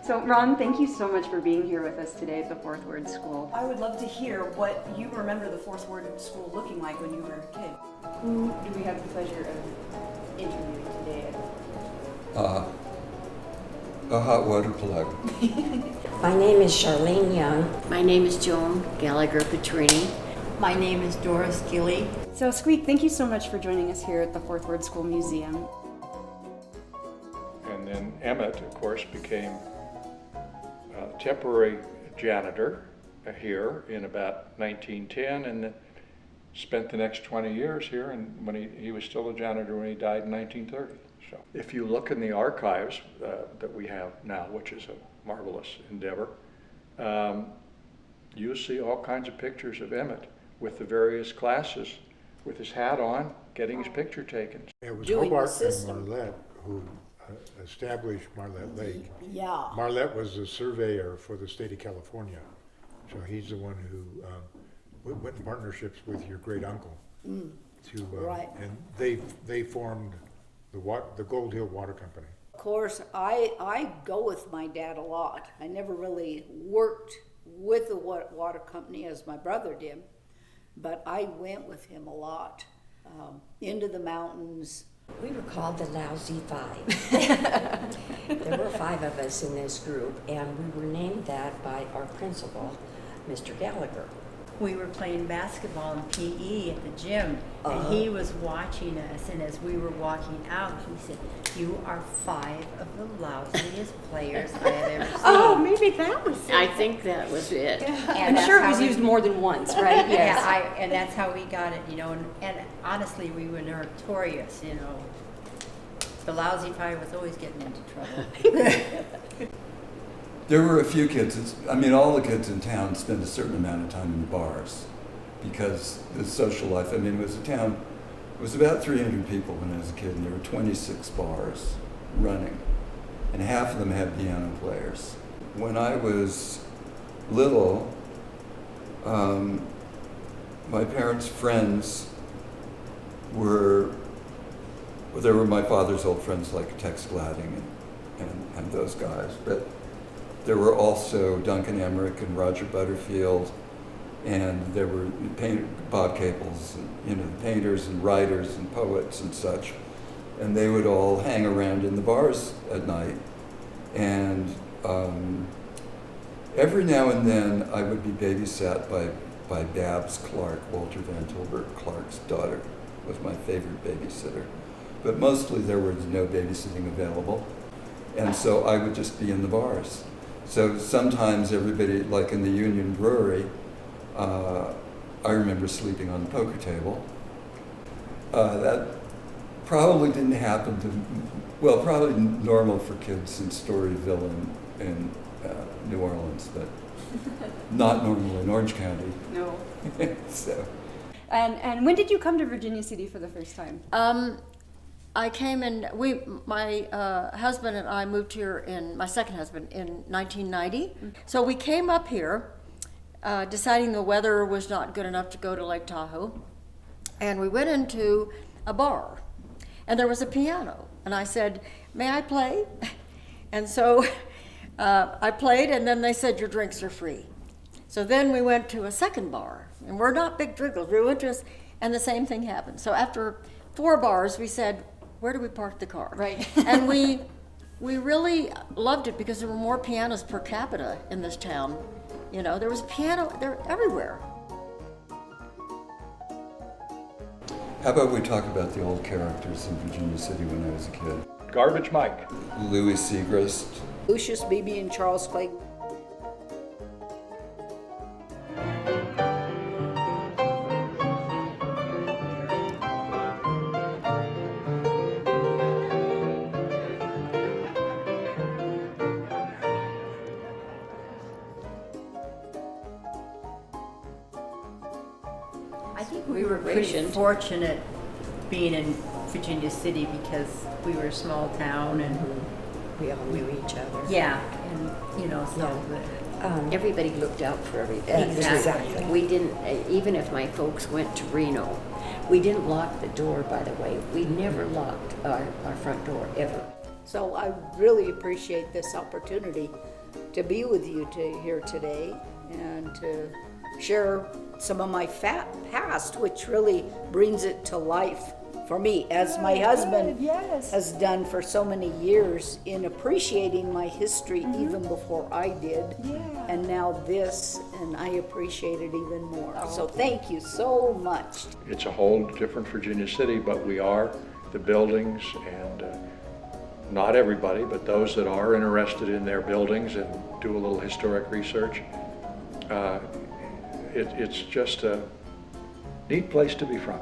So Ron, thank you so much for being here with us today at the Fourth Word School. I would love to hear what you remember the Fourth Word School looking like when you were a kid. Who do we have the pleasure of interviewing today? A hot water plug. My name is Charlene Young. My name is Joan Gallagher Petrini. My name is Doris Gerbatz. So Squeek, thank you so much for joining us here at the Fourth Word School Museum. And then Emmett, of course, became a temporary janitor here in about 1910, and then spent the next 20 years here, and when he was still a janitor when he died in 1930. So if you look in the archives that we have now, which is a marvelous endeavor, you'll see all kinds of pictures of Emmett with the various classes, with his hat on, getting his picture taken. It was Doing the Hobart and system. Marlette who established Marlette Lake. Yeah. Marlette was the surveyor for the state of California. So he's the one who went in partnerships with your great uncle. To, Right. And they formed the Gold Hill Water Company. Of course, I go with my dad a lot. I never really worked with the water company as my brother did, but I went with him a lot into the mountains. We were called the Lousy Five. There were 5 of us in this group, and we were named that by our principal, Mr. Gallagher. We were playing basketball in PE at the gym, and he was watching us, and as we were walking out, he said, "You are 5 of the lousiest players I have ever seen." Oh, maybe that was it. I think that was it. I'm sure it was used more than once, right? Yes. Yeah, and that's how we got it, and honestly, we were notorious, The Lousy Five was always getting into trouble. There were a few kids, all the kids in town spent a certain amount of time in the bars because the social life, it was a town, it was about 300 people when I was a kid, and there were 26 bars running, and half of them had piano players. When I was little, my parents' friends were my father's old friends like Tex Gladding and those guys, but there were also Duncan Emmerich and Roger Butterfield, and there were Bob Caples, and, painters and writers and poets and such, and they would all hang around in the bars at night. And every now and then I would be babysat by Babs Clark, Walter Van Tilburg Clark's daughter, was my favorite babysitter. But mostly there was no babysitting available, and so I would just be in the bars. So sometimes everybody, like in the Union Brewery, I remember sleeping on the poker table. That probably didn't happen probably normal for kids in Storyville and New Orleans, but not normal in Orange County. No. So. And when did you come to Virginia City for the first time? I came in, my husband and I moved here my second husband, in 1990. So we came up here, deciding the weather was not good enough to go to Lake Tahoe. And we went into a bar, and there was a piano. And I said, "May I play?" And so I played, and then they said, "Your drinks are free." So then we went to a second bar, and we're not big drinkers. We went to and the same thing happened. So after 4 bars, we said, "Where do we park the car?" Right. And we really loved it because there were more pianos per capita in this town. There was piano there everywhere. How about we talk about the old characters in Virginia City when I was a kid? Garbage Mike. Louis Segrist. Lucius Beebe and Charles Clay. I think we were pretty fortunate being in Virginia City because we were a small town and We all knew each other. Everybody looked out for everybody. Exactly. We didn't, even if my folks went to Reno, we didn't lock the door, by the way. We never locked our front door, ever. So I really appreciate this opportunity to be with you here today and to share some of my past, which really brings it to life for me, as my husband has done for so many years in appreciating my history even before I did. And now this, and I appreciate it even more. So thank you so much. It's a whole different Virginia city, but we are the buildings, and not everybody, but those that are interested in their buildings and do a little historic research. It's just a neat place to be from.